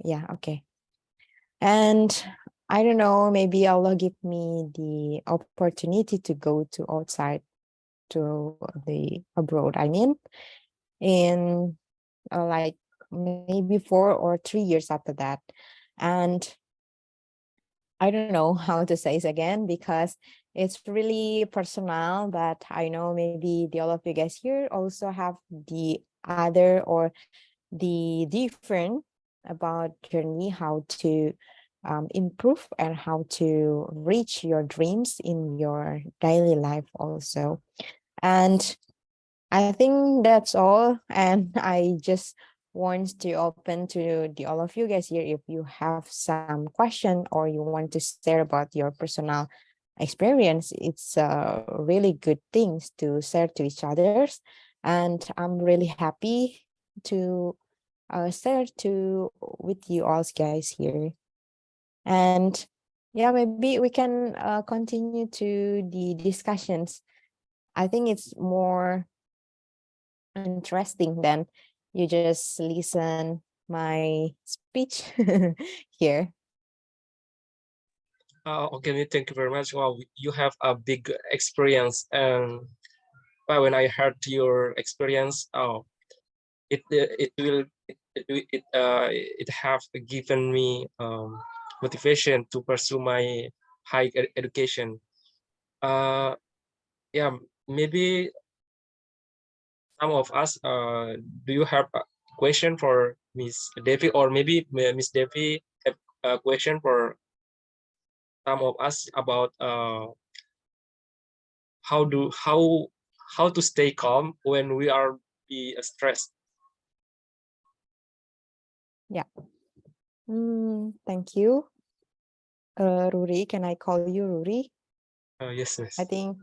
Yeah, okay. And I don't know, maybe Allah give me the opportunity to go to outside to the abroad. I mean, in like maybe 4 or 3 years after that. And I don't know how to say this again because it's really personal, but I know maybe the all of you guys here also have the other or the different about journey, how to improve and how to reach your dreams in your daily life also. And I think that's all. And I just want to open to the all of you guys here if you have some question or you want to share about your personal experience. It's really good things to share to each others. And I'm really happy to share to with you all guys here. And yeah, maybe we can continue to the discussions. I think it's more interesting than you just listen my speech here. Okay, thank you very much. Wow, you have a big experience, and well, when I heard your experience, it have given me motivation to pursue my education. Uh, yeah, maybe some of us. Do you have a question for Miss Devi, or maybe Miss Devi have a question for some of us about how do how to stay calm when we are be stressed? Yeah. Thank you. Ruri, can I call you Ruri? Yes, I yes. think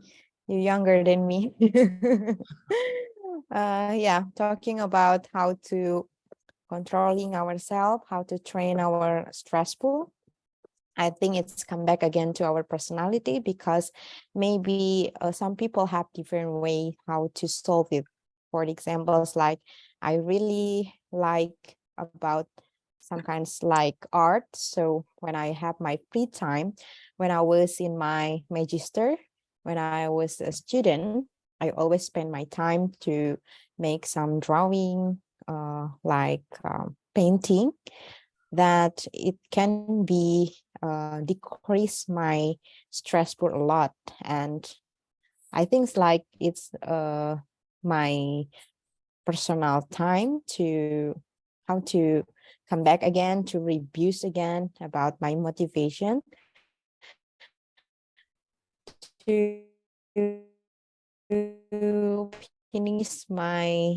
you're younger than me. Yeah, talking about how to controlling ourselves, how to train our stressful. I think it's come back again to our personality because maybe some people have different way how to solve it. For examples, like I really like about some kinds like art. So when I have my free time, when I was in my magister, when I was a student, I always spend my time to make some drawing, like painting, that it can be decrease my stressful a lot. And I think it's my personal time to how to come back again to reviews again about my motivation to finish my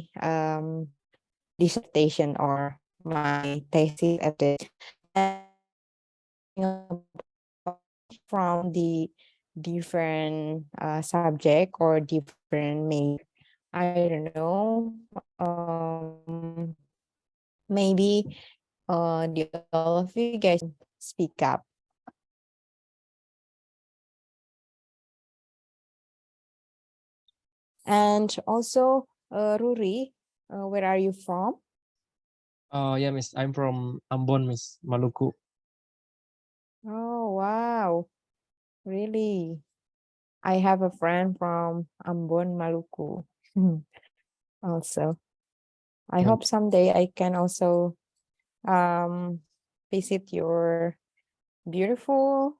dissertation or my thesis at the from the different subject or different major. I don't know. Maybe the all of you guys speak up. And also, Ruri, where are you from? Yeah, Miss. I'm from Ambon, Miss, Maluku. Oh, wow. Really? I have a friend from Ambon, Maluku. Also, I Yeah. hope someday I can also um, visit your beautiful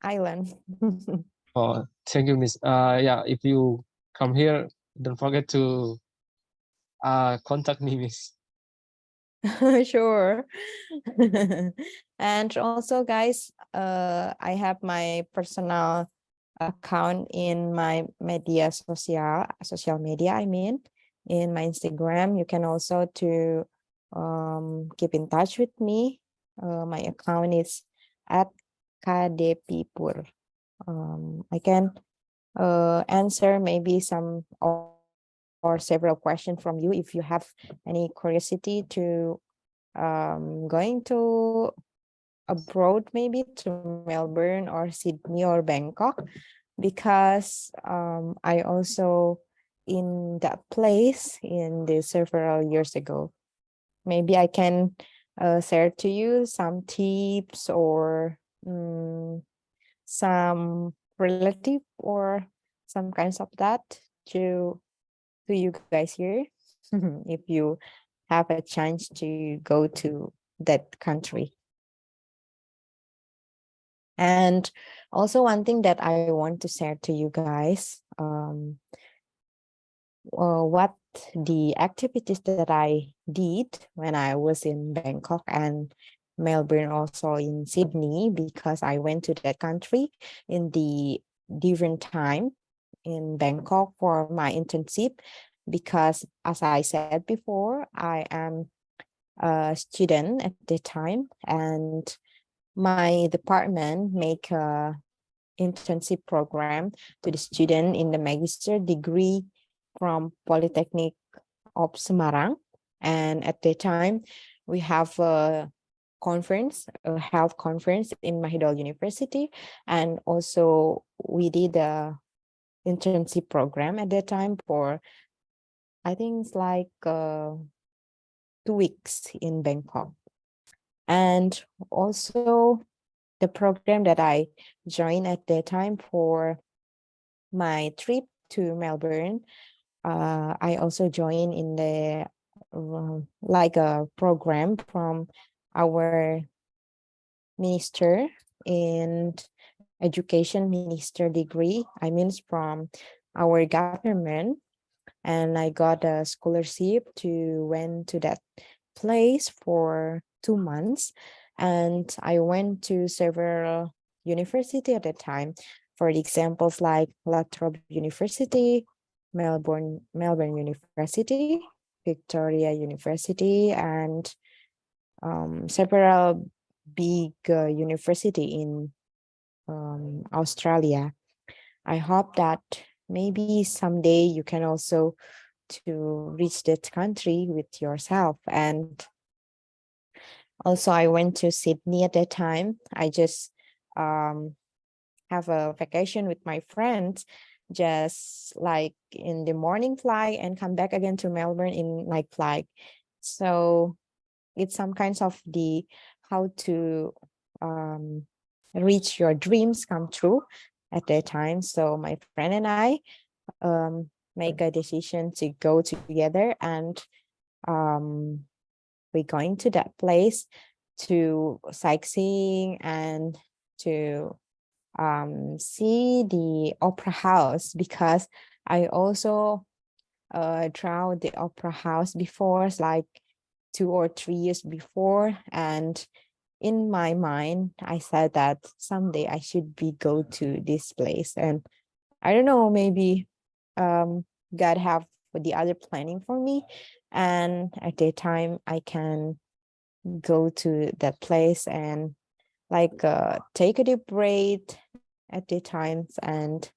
island. Oh, thank you, Miss. Yeah, if you come here, don't forget to contact me, Miss. Sure. And also, guys, I have my personal account in my social media, I mean, in my Instagram. You can also to keep in touch with me. My account is at KDPpur. I can answer maybe some or several questions from you if you have any curiosity to going to abroad, maybe to Melbourne or Sydney or Bangkok, because I also in that place in the several years ago. Maybe I can share to you some tips or some relative or some kinds of that to you guys here if you have a chance to go to that country. And also one thing that I want to share to you guys, what the activities that I did when I was in Bangkok and Melbourne, also in Sydney, because I went to that country in the different time in Bangkok for my internship. Because as I said before, I am a student at the time, and my department make a internship program to the student in the magister degree from Polytechnic of Semarang. And at the time, we have a conference, a health conference in Mahidol University. And also we did a internship program at that time for, I think it's like 2 weeks in Bangkok. And also the program that I joined at that time for my trip to Melbourne, I also joined in the like a program from our minister in education minister degree. I mean from our government, and I got a scholarship to went to that place for 2 months, and I went to several university at the time. For the examples like La Trobe University, Melbourne University, Victoria University, and several big university in Australia. I hope that maybe someday you can also to reach that country with yourself. And also I went to Sydney at that time. I just have a vacation with my friends, just like in the morning flight and come back again to Melbourne in night flight. So it's some kinds of the how to reach your dreams come true at that time. So my friend and I make a decision to go together, and we're going to that place to sightseeing and to see the opera house, because I also tried the opera house before, like 2 or 3 years before. And in my mind, I said that someday I should be go to this place. And I don't know, maybe God have the other planning for me. And at that time, I can go to that place and like take a deep breath at the times and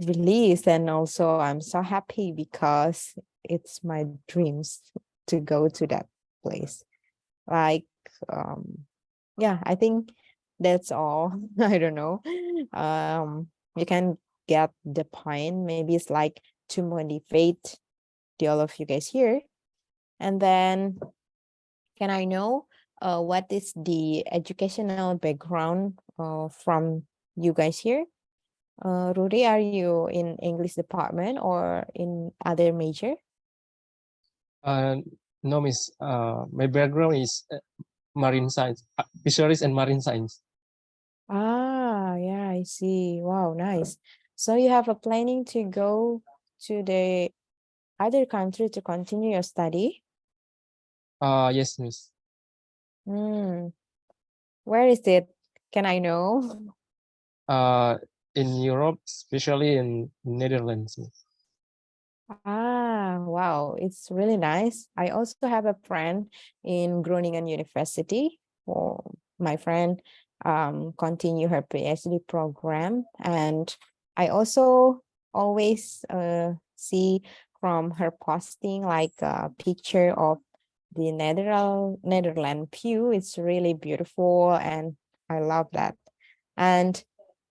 release. And also I'm so happy because it's my dreams to go to that place. Like yeah, I think that's all. I don't know. You can get the point. Maybe it's like to motivate the all of you guys here. And then can I know what is the educational background from you guys here? Rudy, are you in English department or in other major? No, Miss. My background is marine science, fisheries and marine science. Ah, yeah, I see. Wow, nice. So you have a planning to go to the other country to continue your study? Yes, Miss. Hmm. Where is it? Can I know? In Europe, especially in Netherlands, Miss. Ah, wow, it's really nice. I also have a friend in Groningen University. Or my friend continue her PhD program, and I also always see from her posting like a picture of the Netherland view. It's really beautiful, and I love that. And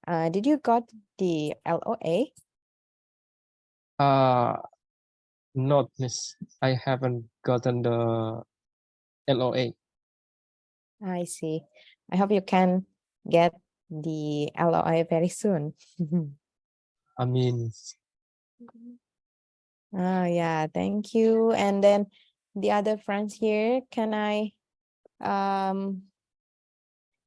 did you got the LOA? not, Miss. I haven't gotten the LOA. I see. I hope you can get the LOI very soon. I mean, Oh, yeah, thank you. And then the other friends here, can I um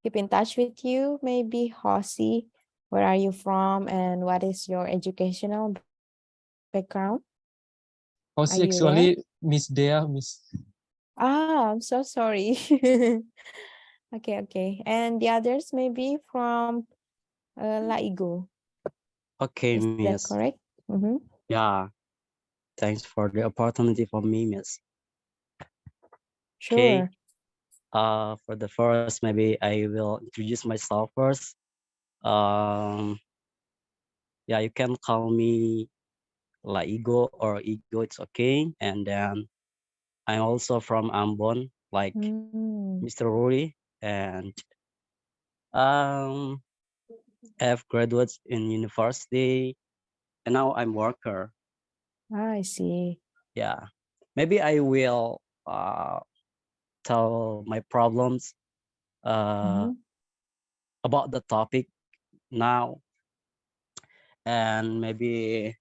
keep in touch with you? Maybe Hosi, where are you from and what is your educational background? Are Hoshi you there? actually Miss Dea, Miss. Ah, I'm so sorry. Okay, okay. And the others maybe from Laigo. Okay, Is that Miss. correct? Mm-hmm. Yeah, thanks for the opportunity for me, Miss. Okay. Sure. For the first, maybe I will introduce myself first. Um, yeah, you can call me La Ego or Ego, it's okay. And then I'm also from Ambon, like Mm. Mr. Rory, and um, have graduates in university, and now I'm worker. I see. Yeah, maybe I will tell my problems Mm-hmm. about the topic now, and maybe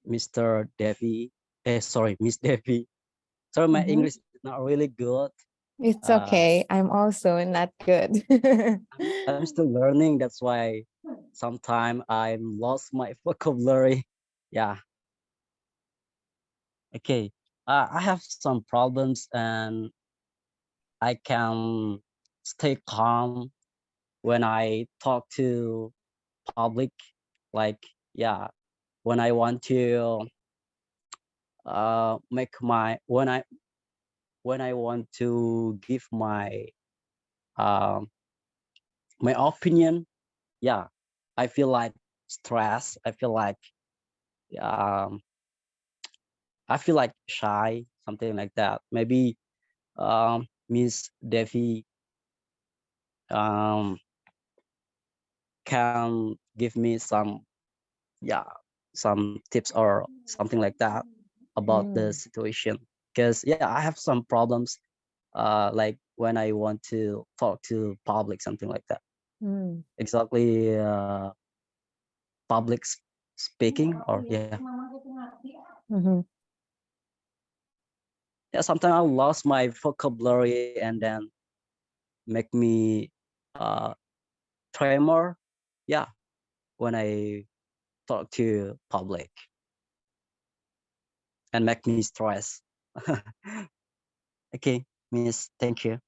Mr. Devi, sorry, Miss Devi. Sorry, my Mm-hmm. English is not really good. It's Uh, okay. I'm also not good. I'm still learning. That's why sometimes I'm lost my vocabulary. Yeah. Okay. I have some problems, and I can stay calm when I talk to public. Like, yeah, when I want to make my when I want to give um my opinion, yeah, I feel like stress. Um I feel like shy, something like that. Maybe Miss Devi um can give me yeah some tips or something like that about the Mm, situation, because yeah, I have some problems like when I want to talk to public, something like that. mm. Exactly, public speaking, or yeah. Mhm. Yeah, sometimes I lost my vocabulary, and then make me uh tremor, yeah, when I talk to public, and make me stress. Okay, Miss, thank you.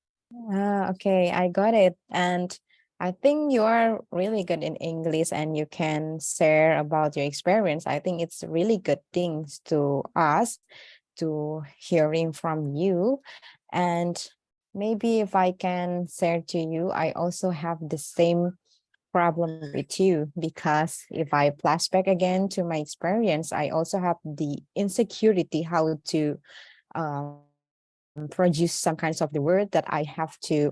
Ah, okay, I got it. And I think you are really good in English and you can share about your experience. I think it's really good things to us to hearing from you. And maybe if I can share to you, I also have the same problem with you because if I flashback again to my experience, I also have the insecurity how to produce some kinds of the word that I have to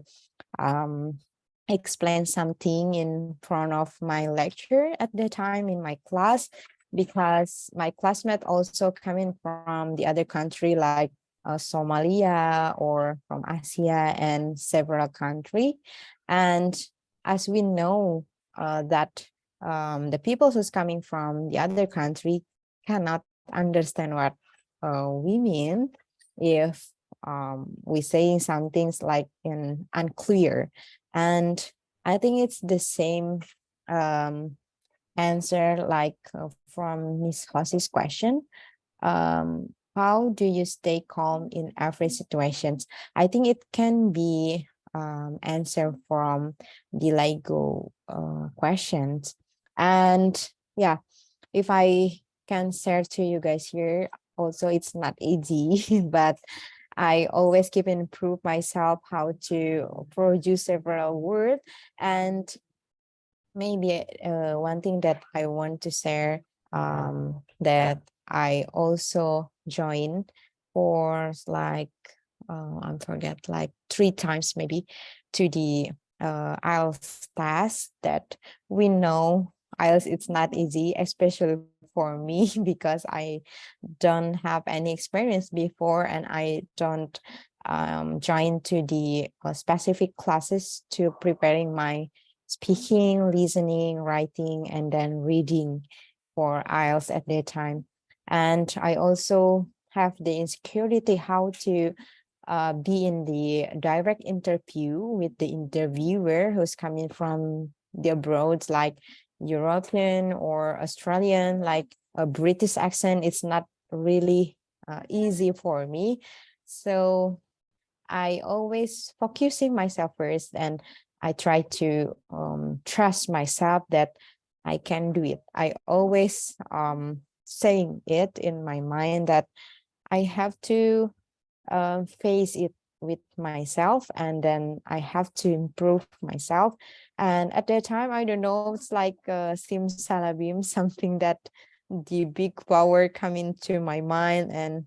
um, explain something in front of my lecture at the time in my class because my classmate also coming from the other country like Somalia or from Asia and several country. And as we know that the people who's coming from the other country cannot understand what we mean if we saying some things like in unclear. And I think it's the same answer like from Miss Hossy's question. How do you stay calm in every situations? I think it can be answer from the Lego questions. And yeah, if I can share to you guys here, also it's not easy, but I always keep improve myself how to produce several words. And maybe one thing that I want to share that I also joined for like I forget like 3 times maybe to the IELTS test that we know IELTS it's not easy, especially for me because I don't have any experience before, and I don't join to the specific classes to preparing my speaking, listening, writing, and then reading for IELTS at that time. And I also have the insecurity how to be in the direct interview with the interviewer who's coming from the abroad, like European or Australian, like a British accent. It's not really easy for me. So I always focusing myself first, and I try to trust myself that I can do it. I always saying it in my mind that I have to face it with myself, and then I have to improve myself. And at that time, I don't know, it's like simsalabim, something that the big power come into my mind, and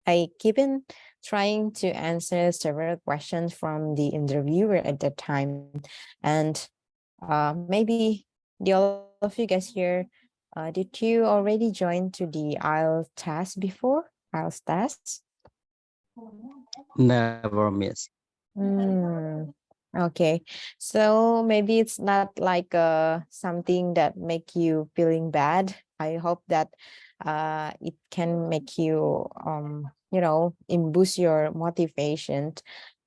I keep in trying to answer several questions from the interviewer at that time. And maybe the all of you guys here, did you already join to the IELTS test before? IELTS test? Never miss. Okay, so maybe it's not like something that make you feeling bad. I hope that it can make you boost your motivation.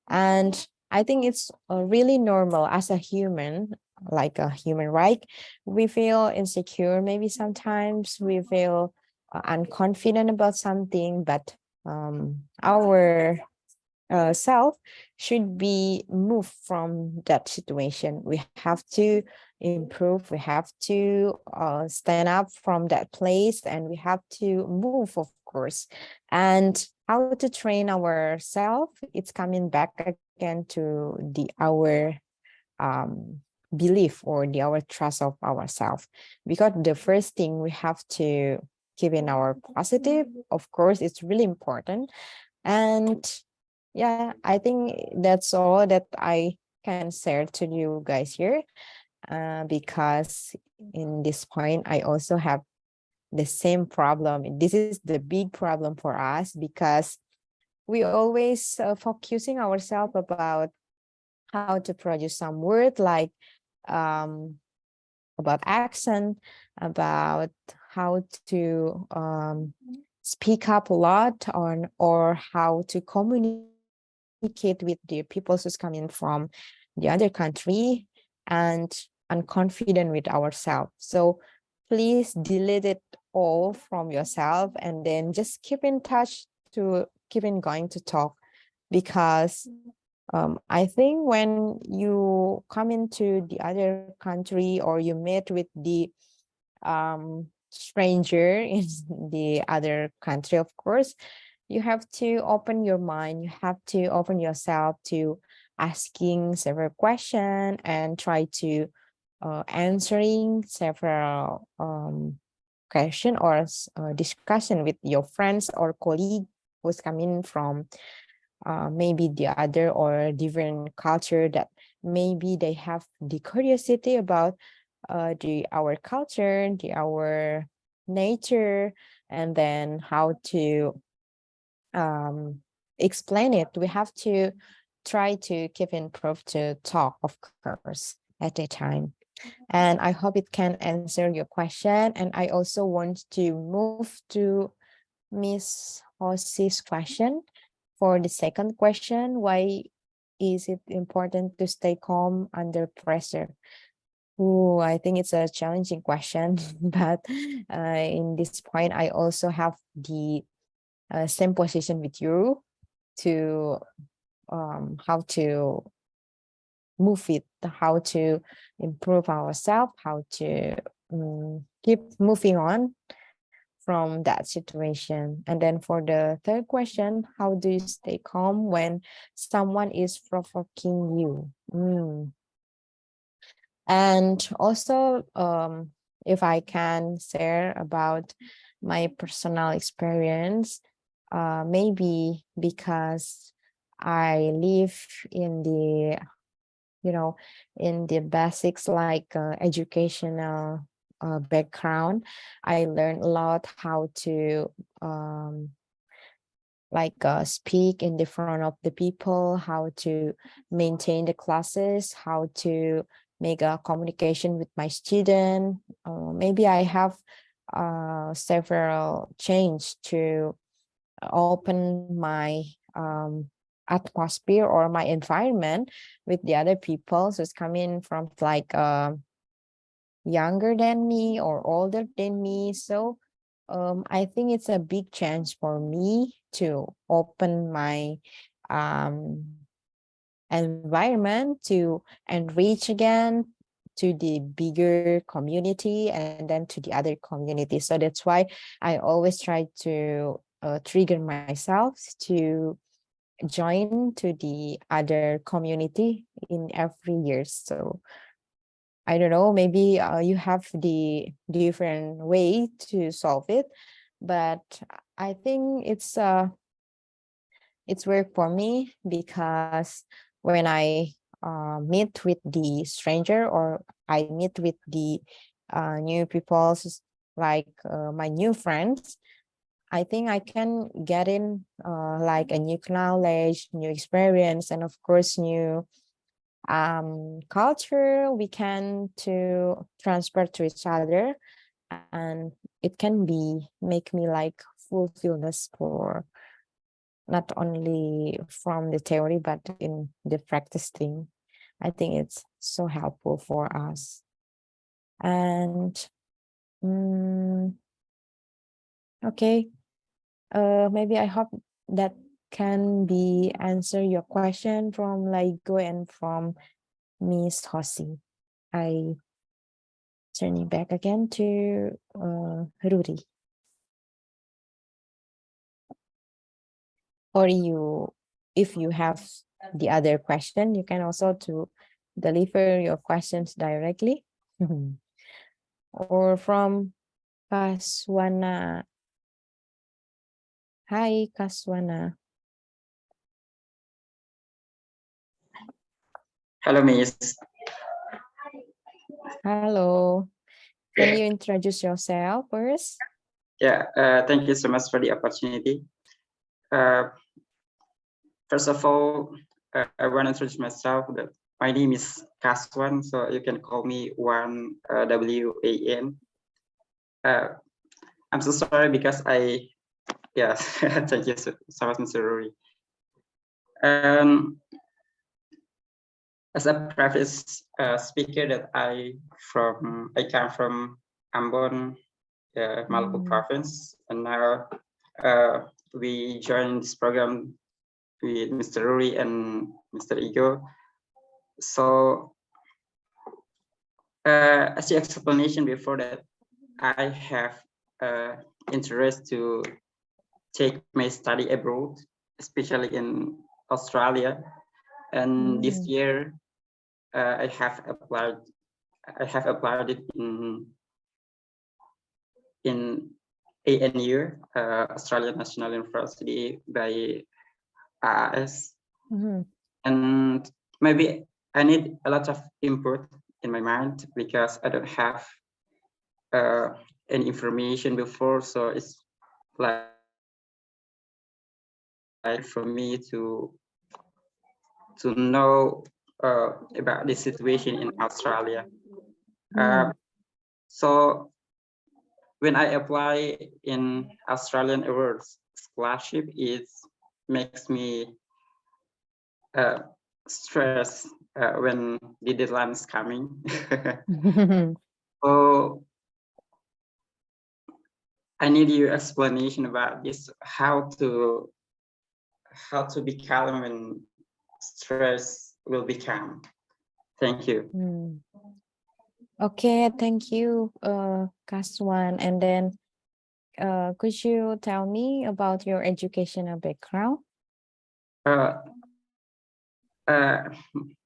And I think it's really normal as a human, like a human, right? We feel insecure. Maybe sometimes we feel unconfident about something, but our self should be moved from that situation. We have to improve. We have to stand up from that place, and we have to move, of course. And how to train ourselves, it's coming back again to our belief or our trust of ourselves. Because the first thing we have to keep in our positive, of course, it's really important. And yeah, I think that's all that I can share to you guys here, because in this point I also have the same problem. This is the big problem for us, because we always focusing ourselves about how to produce some word, like about accent, about how to speak up a lot on, or how to communicate with the people who's coming from the other country, and unconfident with ourselves. So please delete it all from yourself, and then just keep in touch to keep in going to talk. Because I think when you come into the other country, or you meet with the stranger in the other country, of course, you have to open your mind. You have to open yourself to asking several questions, and try to answering several question, or discussion with your friends or colleague who's coming from maybe the other or different culture, that maybe they have the curiosity about our culture, our nature, and then how to explain it. We have to try to keep improve to talk, of course, at a time. And I hope it can answer your question. And I also want to move to Miss Hosie's question. For the second question, why is it important to stay calm under pressure? Oh, I think it's a challenging question, but in this point, I also have the same position with you to how to move it, how to improve ourselves, how to keep moving on from that situation. And then for the third question, how do you stay calm when someone is provoking you? And also, if I can share about my personal experience, maybe because I live in the, in the basics, like educational background. I learned a lot how to speak in the front of the people, how to maintain the classes, how to make a communication with my student. Maybe I have several change to open my atmosphere or my environment with the other people. So it's coming from younger than me or older than me. So I think it's a big chance for me to open my environment to enrich again to the bigger community and then to the other community. So that's why I always try to trigger myself to join to the other community in every year. So I don't know, maybe you have the different way to solve it, but I think it's work for me because when I meet with the stranger or I meet with the new people, like my new friends, I think I can get in like a new knowledge, new experience, and of course new culture we can to transfer to each other, and it can be make me like fulfillness for not only from the theory but in the practice thing. I think it's so helpful for us. And okay, maybe I hope that can be answer your question from Laigo and from Miss Hosi. I turn it back again to Ruri. Or you, if you have the other question, you can also to deliver your questions directly. Or from Kaswana. Hi, Kaswana. Hello, Miss. Hello. Can you introduce yourself first? Yeah, thank you so much for the opportunity. First of all, I want to introduce myself. That my name is Kaswan, so you can call me Wan, W-A-N. I'm so sorry because yes, thank you so much, Mr. Rory. As a previous speaker, that I come from Ambon, Maluku province, and now we joined this program with Mr. Rory and Mr. Igo. So as the explanation before that, I have interest to take my study abroad, especially in Australia. And this year, I have applied it in ANU, Australian National University by AAS. And maybe I need a lot of input in my mind because I don't have any information before, so it's like for me to know about the situation in Australia. So when I apply in Australian Awards scholarship, it makes me stress when the deadline is coming. So I need your explanation about this, how to be calm when stress will become. Thank you. Okay, thank you, Kaswan. And then could you tell me about your educational background?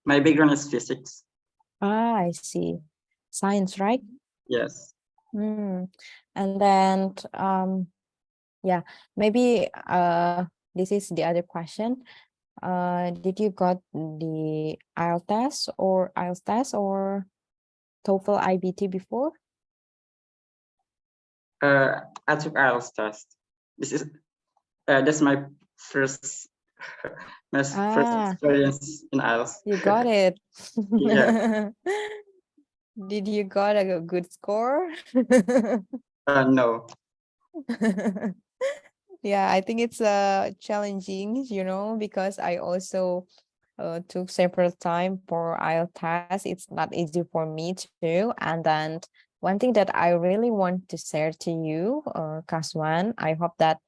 My background is physics. I see. Science, right? Yes. And then yeah, maybe this is the other question. Did you got the IELTS test or TOEFL IBT before? I took IELTS test. That's my first first Ah, experience in IELTS. you got it. Yeah. Did you got a good score? No. Yeah, I think it's challenging, because I also took several time for IELTS test. It's not easy for me too. And then one thing that I really want to share to you, Kaswan, I hope that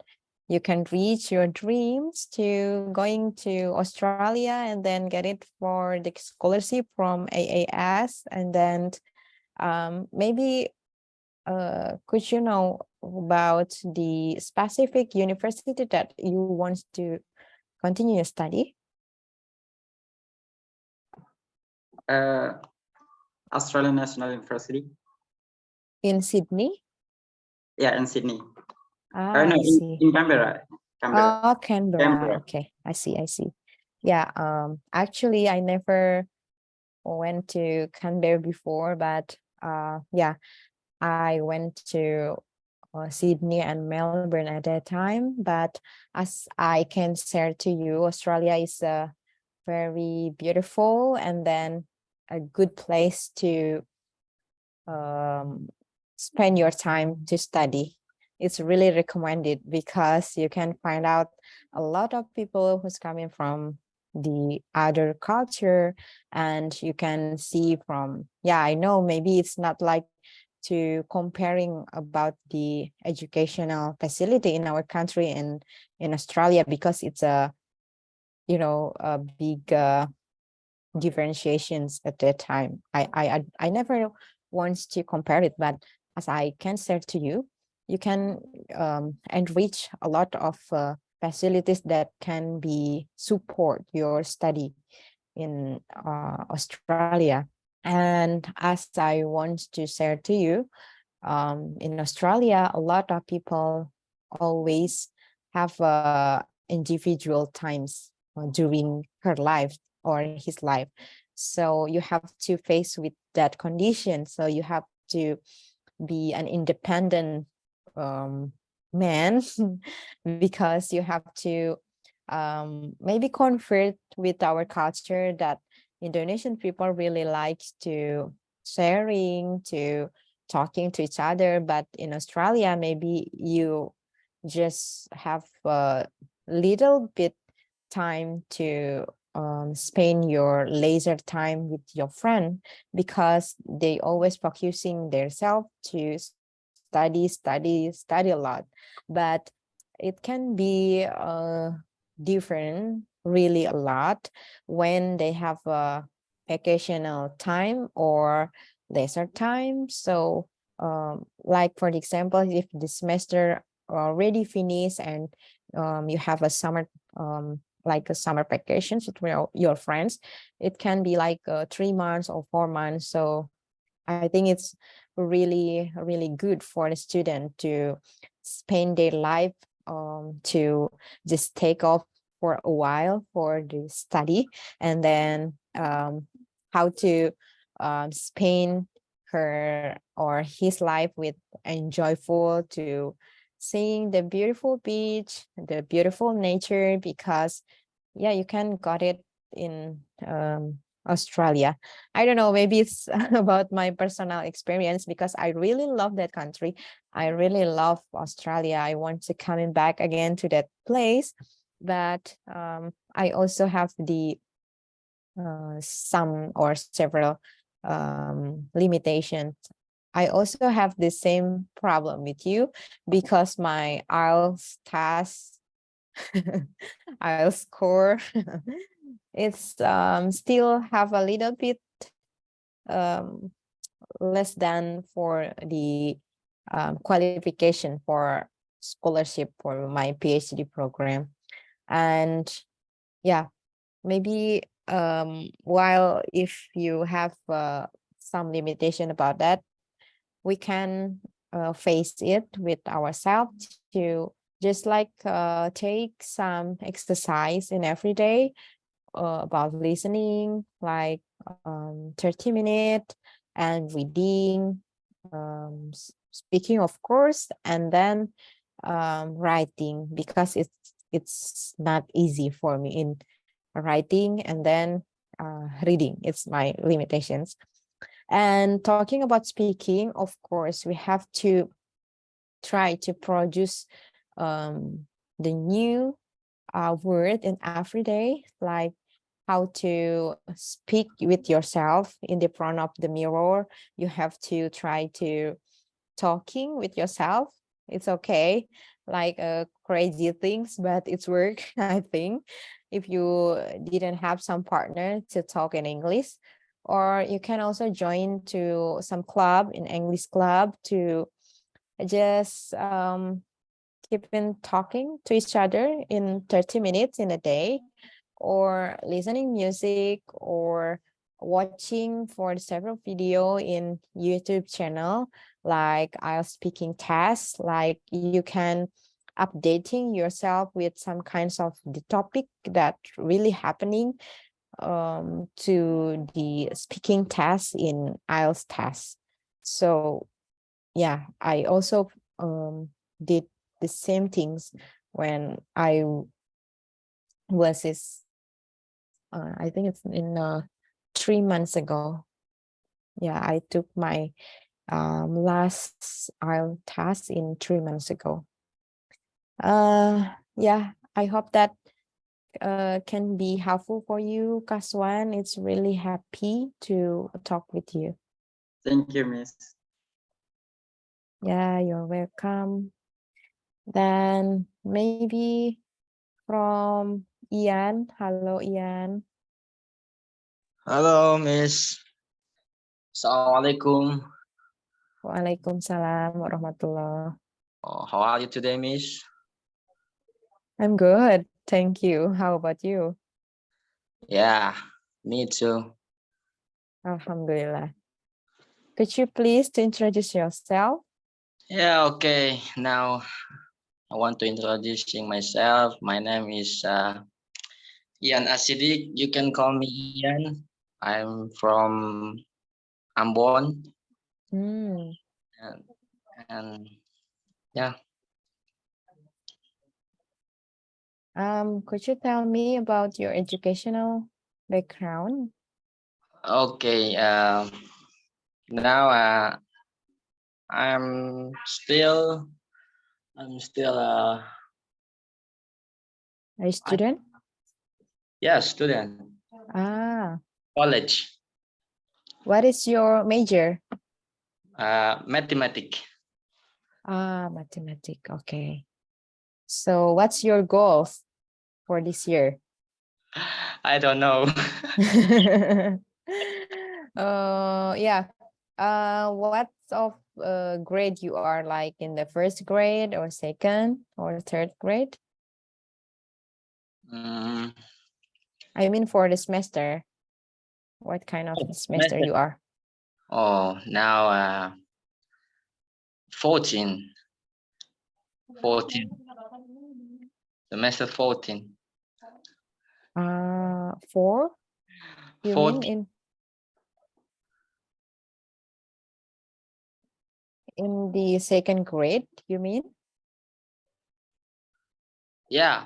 you can reach your dreams to going to Australia and then get it for the scholarship from AAS. And then maybe could you know about the specific university that you want to continue your study? Australian National University. In Sydney? Yeah, in Sydney. Ah, No, I see. in Canberra. Canberra. Oh, Canberra. Canberra. Okay, I see. Yeah, actually, I never went to Canberra before, but yeah, I went to Sydney and Melbourne at that time. But as I can share to you, Australia is very beautiful and then a good place to spend your time to study. It's really recommended because you can find out a lot of people who's coming from the other culture, and you can see from, yeah, I know maybe it's not like to comparing about the educational facility in our country and in Australia, because it's a big differentiations at that time. I never want to compare it, but as I can share to you, you can enrich a lot of facilities that can be support your study in Australia. And as I want to share to you, in Australia, a lot of people always have individual times during her life or his life. So you have to face with that condition. So you have to be an independent man because you have to maybe convert with our culture that Indonesian people really like to sharing, to talking to each other. But in Australia, maybe you just have a little bit time to spend your leisure time with your friend, because they always focusing themselves to study a lot. But it can be different really a lot when they have a vacational time or leisure time. So like for example, if the semester already finished and you have a summer like a summer vacations with your friends, it can be like 3 months or 4 months. So I think it's really good for the student to spend their life to just take off for a while for the study, and then how to spend her or his life with enjoyable, to seeing the beautiful beach, the beautiful nature, because yeah, you can got it in Australia. I don't know, maybe it's about my personal experience because I really love that country. I really love Australia. I want to coming back again to that place. But I also have the some or several limitations. I also have the same problem with you because my IELTS test, IELTS score, it's still have a little bit um, less than for the qualification for scholarship for my PhD program. And yeah, maybe while if you have some limitation about that, we can face it with ourselves to just like take some exercise in every day about listening, like 30 minutes, and reading speaking, of course, and then writing, because it's not easy for me in writing, and then reading. It's my limitations. And talking about speaking, of course, we have to try to produce the new word in every day, like how to speak with yourself in the front of the mirror. You have to try to talking with yourself. It's okay, like crazy things, but it's work. I think if you didn't have some partner to talk in English, or you can also join to some club, in English club, to just keep in talking to each other in 30 minutes in a day, or listening music, or watching for several video in YouTube channel, like IELTS speaking test. Like you can updating yourself with some kinds of the topic that really happening to the speaking test in IELTS test. So yeah, I also did the same things when I was I think it's in 3 months ago. Yeah, I took my last IELTS test in 3 months ago. Yeah, I hope that can be helpful for you, Kaswan. It's really happy to talk with you. Thank you, Miss. Yeah, you're welcome. Then maybe from Ian. Hello, Ian. Halo, Miss. Assalamualaikum. Waalaikumsalam warahmatullah. Oh, how are you today, Miss? I'm good. Thank you. How about you? Yeah, me too. Alhamdulillah. Could you please to introduce yourself? Yeah, okay. Now I want to introducing myself. My name is Ian Asidik. You can call me Ian. I'm from Ambon. Hmm. And yeah. Could you tell me about your educational background? Okay. Now I'm still Are you a student? yeah, student, Ah, college, what is your major? mathematics. Ah, mathematics. Okay. So what's your goals for this year? I don't know. Yeah. What of grade you are, like in the first grade or second or third grade? Mm, I mean for the semester. What kind of semester semester. you are? Oh, now 14. 14. Semester 14. 4? You mean 14. in the second grade, you mean? Yeah.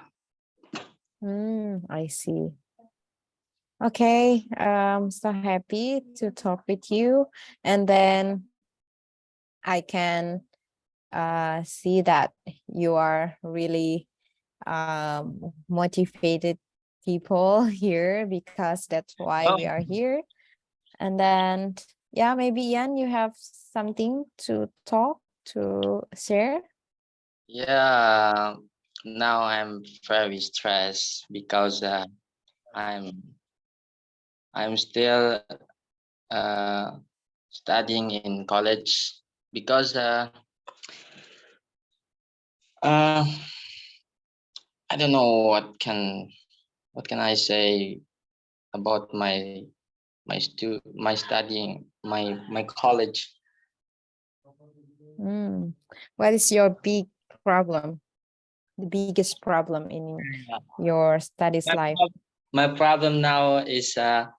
I see. Okay, I'm so happy to talk with you. And then I can see that you are really motivated people here, because that's why Oh, we are here. And then, yeah, maybe Ian, you have something to talk, to share? yeah. Now I'm very stressed because I'm still studying in college because uh, I don't know what can I say about my studying my college. What is your big problem? The biggest problem in your studies My, life? my problem now is um,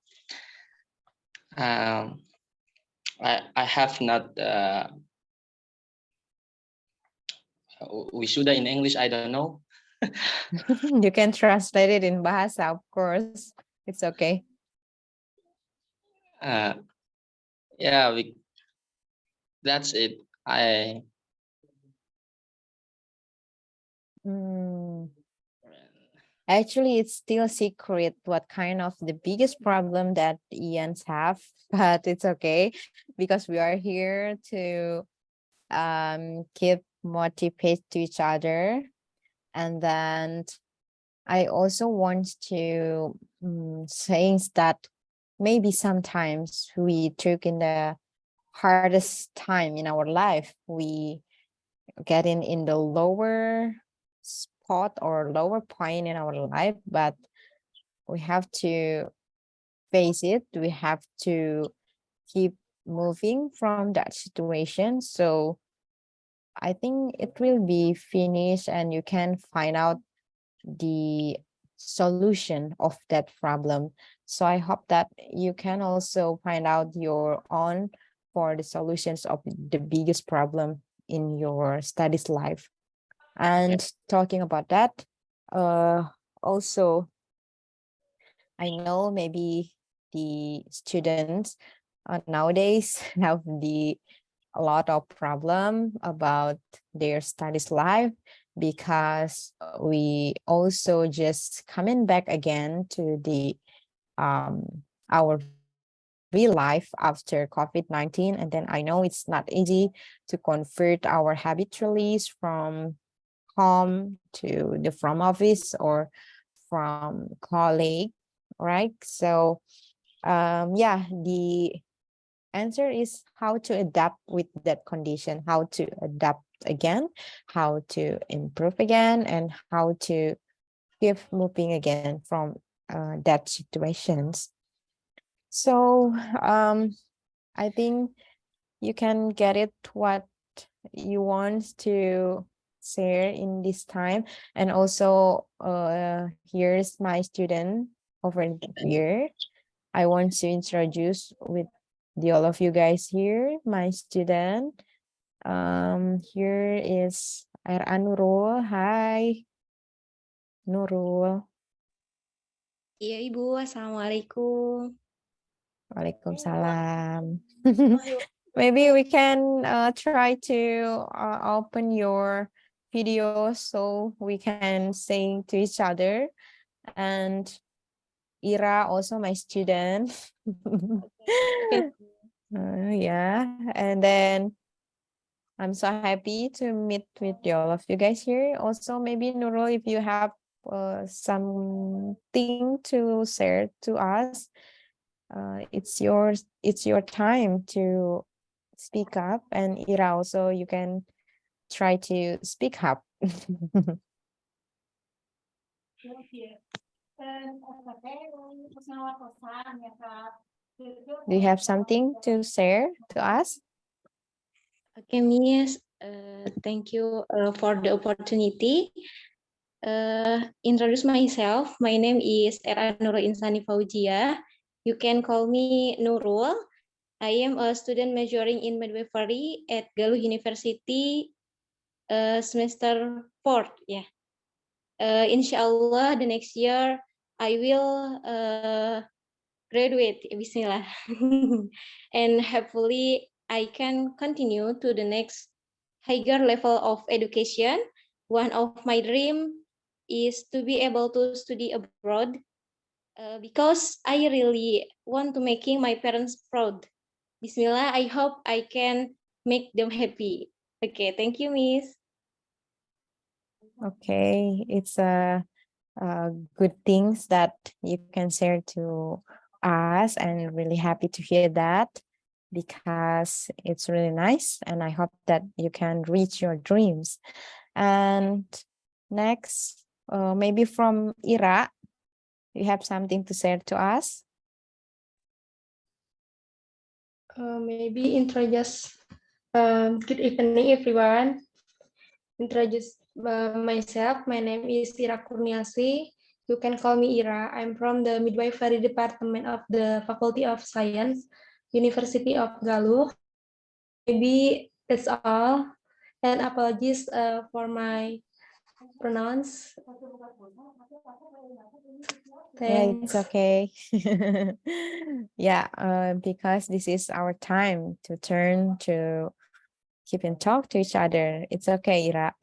I have not wisuda in English, I don't know. You can translate it in Bahasa, of course. It's okay. Yeah, that's it. Actually, it's still secret what kind of the biggest problem that Ians have, but it's okay because we are here to keep motivate to each other. And then I also want to say that maybe sometimes we took in the hardest time in our life, we get in the lower spot or lower point in our life, but we have to face it. We have to keep moving from that situation. So I think it will be finished and you can find out the solution of that problem. So I hope that you can also find out your own for the solutions of the biggest problem in your studies life. And talking about that, also, I know maybe the students nowadays have a lot of problem about their studies life because we also just coming back again to the our real life after COVID-19. And then I know it's not easy to convert our habitually from home to the from office or from colleague, right? So yeah, the answer is how to adapt with that condition, how to adapt again, how to improve again, and how to keep moving again from that situations. So I think you can get it what you want to share in this time. And also here's my student over here. I want to introduce with all of you guys here, my student. Here is R.A. Nurul. Hi, Nurul. Iya Ibu, Assalamualaikum. Waalaikumsalam. Maybe we can try to open your video so we can sing to each other. And Ira, also my student. Yeah, and then I'm so happy to meet with all of you guys here. Also, maybe Nurul, if you have something to share to us, it's your time to speak up. And Ira, also you can try to speak up. Do you have something to share to us? Okay, Miss. Thank you for the opportunity. Introduce myself. My name is R.A. Nurul Insani Fauzia. You can call me Nurul. I am a student majoring in midwifery at Galuh University, semester 4. Yeah. Inshallah, the next year I will graduate. Bismillah. And hopefully I can continue to the next higher level of education. One of my dream is to be able to study abroad because I really want to making my parents proud. Bismillah, I hope I can make them happy. Okay, thank you, Miss. Okay, it's a good things that you can share to us, and really happy to hear that because it's really nice, and I hope that you can reach your dreams. And next, maybe from Ira, you have something to share to us? Maybe introduce. Good evening, everyone. Introduce myself. My name is Ira Kurniasi. You can call me Ira. I'm from the Midwifery Department of the Faculty of Science, University of Galuh. Maybe that's all. and apologies for my pronounce. Yeah, it's Thanks. okay. Yeah, because this is our time to turn to keep in talk to each other. It's okay, Ira.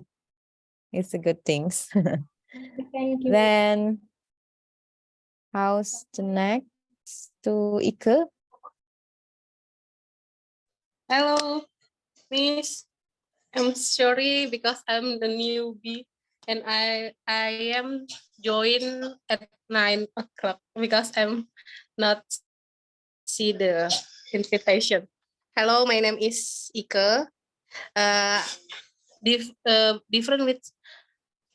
It's a good things. Thank you. Then how's the next to Ike? Hello, Miss. I'm sorry because I'm the newbie and I am join at 9 o'clock because I'm not see the invitation. Hello, my name is Ike. Different with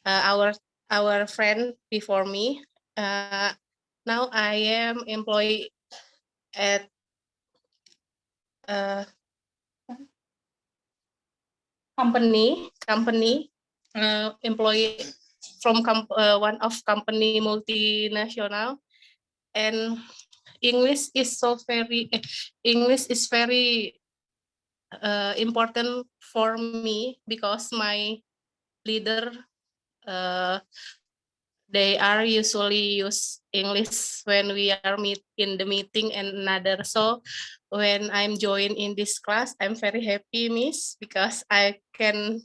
our friend before me. Now I am employee at company employee from one of company multinational, and English is very important for me because my leader they are usually use English when we are in the meeting and another. So when I'm joined in this class, I'm very happy, Miss, because I can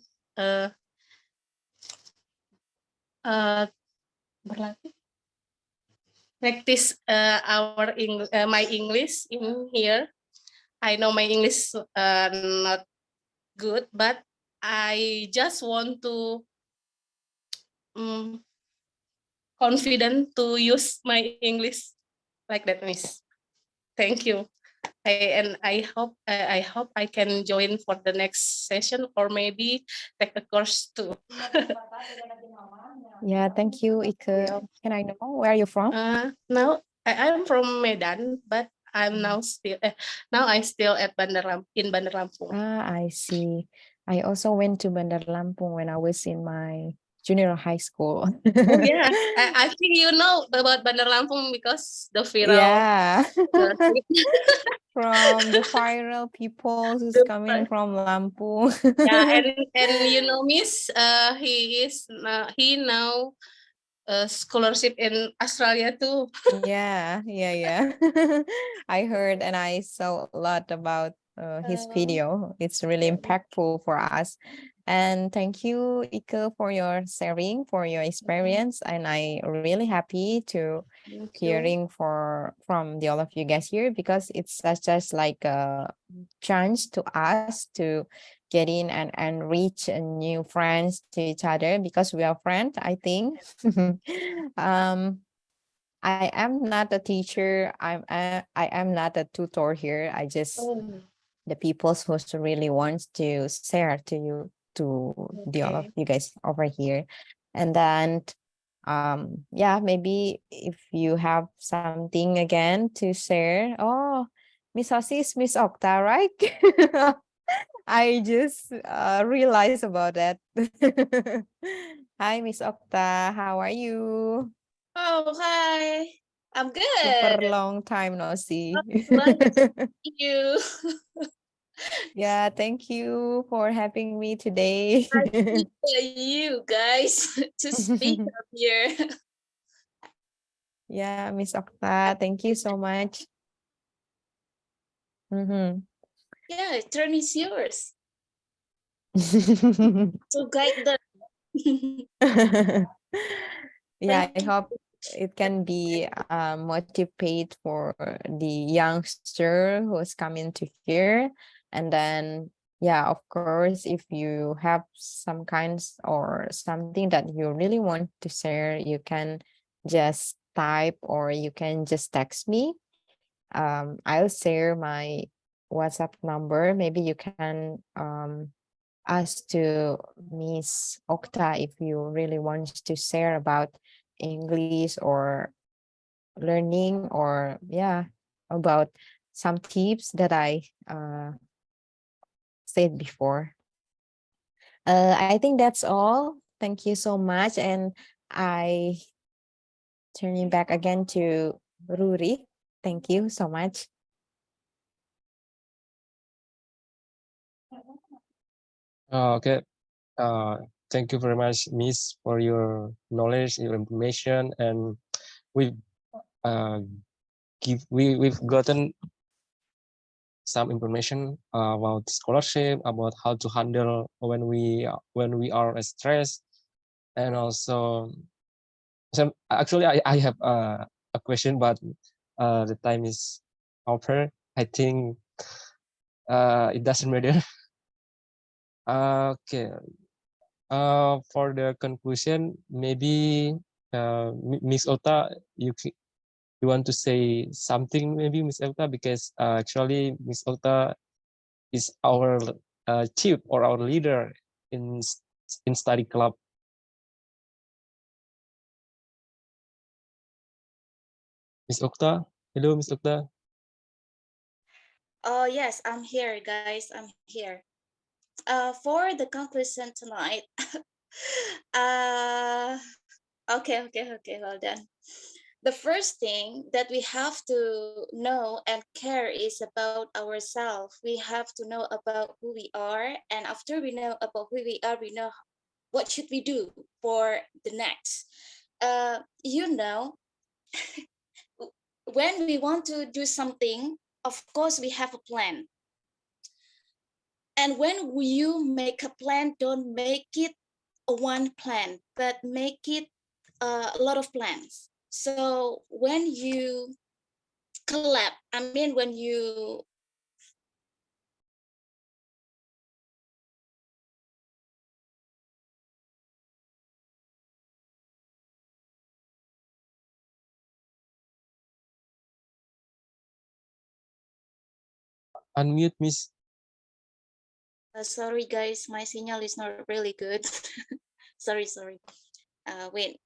berlatih practice my English in here. I know my English not good, but I just want to confident to use my English like that, Miss. Thank you. I hope I can join for the next session or maybe take a course too. Yeah, thank you, Ike. Can I know where are you from? Now I'm from Medan, but I'm now I still at in Bandar Lampung. I see. I also went to Bandar Lampung when I was in my junior high school. Oh yeah, I think you know about Bandar Lampung because the viral. Yeah. clip. From the viral people who's coming from Lampung. Yeah, and you know, Miss, he now scholarship in Australia too. Yeah. I heard and I saw a lot about his video. It's really impactful for us. And thank you, Ike, for your sharing, for your experience. And I really happy to hearing from the all of you guys here because it's such as like a chance to us to get in and reach a new friends to each other because we are friends, I think. I am not a teacher. I am not a tutor here. I just the people who really wants to share to you to the all of you guys over here, and then yeah, maybe if you have something again to share. Oh, Miss Hossie is Miss Okta, right? I just realized about that. Hi, Miss Okta. How are you? Oh, hi. I'm Super good. long time no see. Thank you. Yeah, thank you for having me today. I see you guys to speak up here. Yeah, Miss Okta, thank you so much. Yeah, turn is yours. So guide them. Yeah, I hope it can be motivate for the youngster who's coming to here. And then, yeah, of course, if you have some kinds or something that you really want to share, you can just type or you can just text me. I'll share my WhatsApp number. Maybe you can ask to Miss Okta if you really want to share about English or learning or yeah about some tips that I said before. I think that's all. Thank you so much, and I turning back again to Ruri. Thank you so much. Okay. Thank you very much, Miss, for your knowledge, your information, and we uh, we've gotten some information about scholarship, about how to handle when we are stressed, and also some actually I have a question, but the time is over. I think it doesn't matter. Okay. For the conclusion, maybe Miss Ota, you want to say something, maybe Miss Ota, because actually Miss Ota is our chief or our leader in study club. Miss Okta, hello, Miss Okta. Oh, yes, I'm here, guys. I'm here. For the conclusion tonight, okay, hold on. The first thing that we have to know and care is about ourselves. We have to know about who we are, and after we know about who we are, we know what should we do for the next. You know, when we want to do something, of course we have a plan. And when you make a plan, don't make it a one plan, but make it a lot of plans. So when you collab, I mean, when you Unmute, Miss. sorry guys, my signal is not really good. sorry. Wait.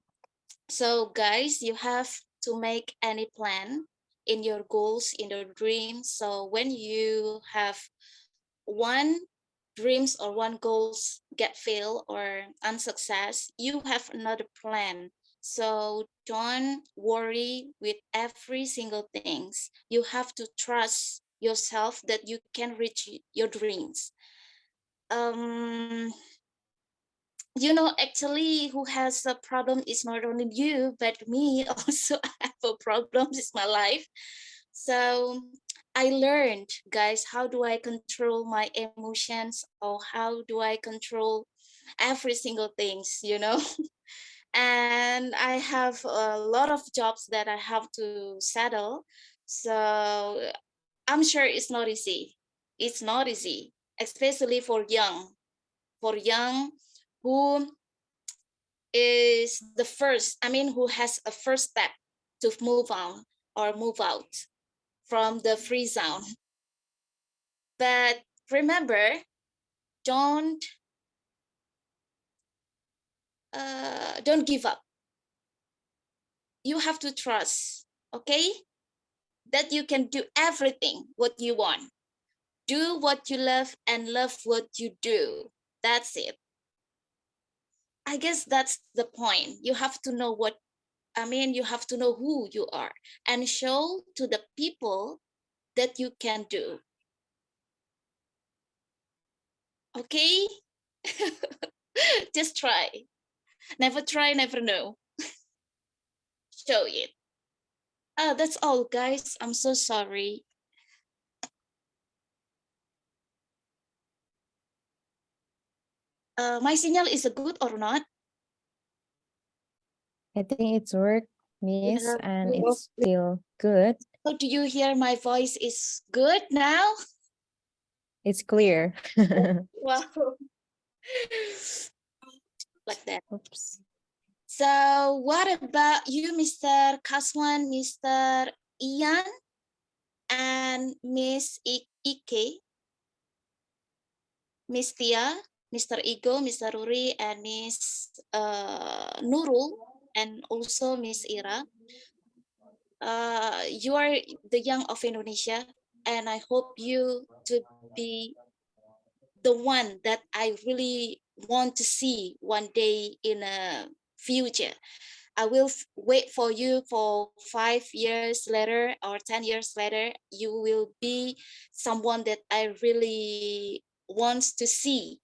So guys, you have to make any plan in your goals, in your dreams. So when you have one dreams or one goals get failed or unsuccess, you have another plan. So don't worry with every single things. You have to trust yourself that you can reach your dreams. You know, actually, who has a problem is not only you, but me also. I have a problem in my life. So I learned, guys, how do I control my emotions, or how do I control every single things, you know? And I have a lot of jobs that I have to settle. So I'm sure it's not easy. It's not easy, especially for young who is the first, I mean, who has a first step to move on or move out from the free zone. But remember, don't give up. You have to trust, okay, that you can do everything what you want. Do what you love and love what you do. That's it. I guess that's the point. You have to know what, I mean, you have to know who you are and show to the people that you can do. Okay? Just try. Never try, never know. Show it. That's all, guys. I'm so sorry. My signal is good or not? I think it's work, Miss, Yeah. and it's still good. So do you hear my voice is good now? It's clear. Wow. Like that. Oops. So what about you, Mr. Kaswan, Mr. Ian, and Miss Ike, Miss Tia, Mr. Igo, Mr. Ruri, and Miss Nurul, and also Miss Ira. You are the young of Indonesia, and I hope you to be the one that I really want to see one day in a future. I will wait for you for 5 years later or 10 years later. You will be someone that I really want to see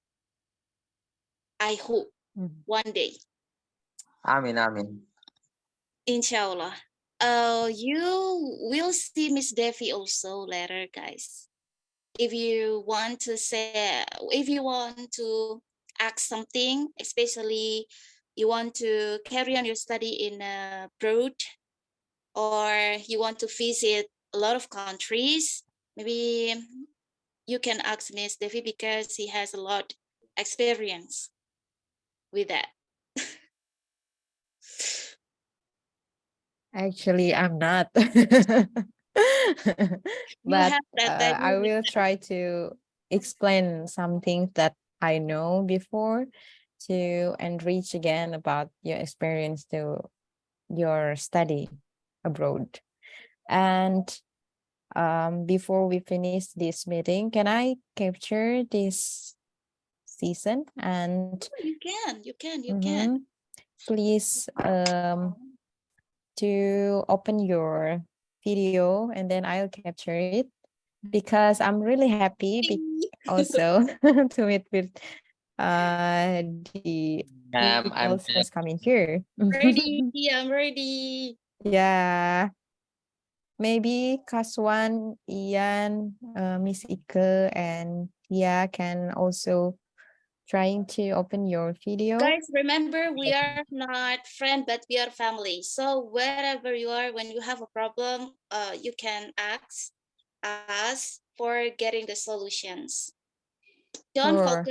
I hope one day. Amin, amin. Inshallah. You will see Miss Devi also later, guys. If you want to say, if you want to ask something, especially you want to carry on your study in abroad, or you want to visit a lot of countries, maybe you can ask Miss Devi because he has a lot experience with that. Actually, I'm not. You But have that type I of will try to explain some things that I know before to enrich again about your experience to your study abroad. And before we finish this meeting, can I capture this season? And you can. mhm, please to open your video and then I'll capture it because I'm really happy also to meet with the I'm peoples who's coming here. Ready, I'm ready. Yeah, maybe Kaswan, Ian, Miss Ike, and Tia can also trying to open your video. Guys, remember we are not friends, but we are family. So wherever you are, when you have a problem, you can ask us for getting the solutions. Don't Sure. focus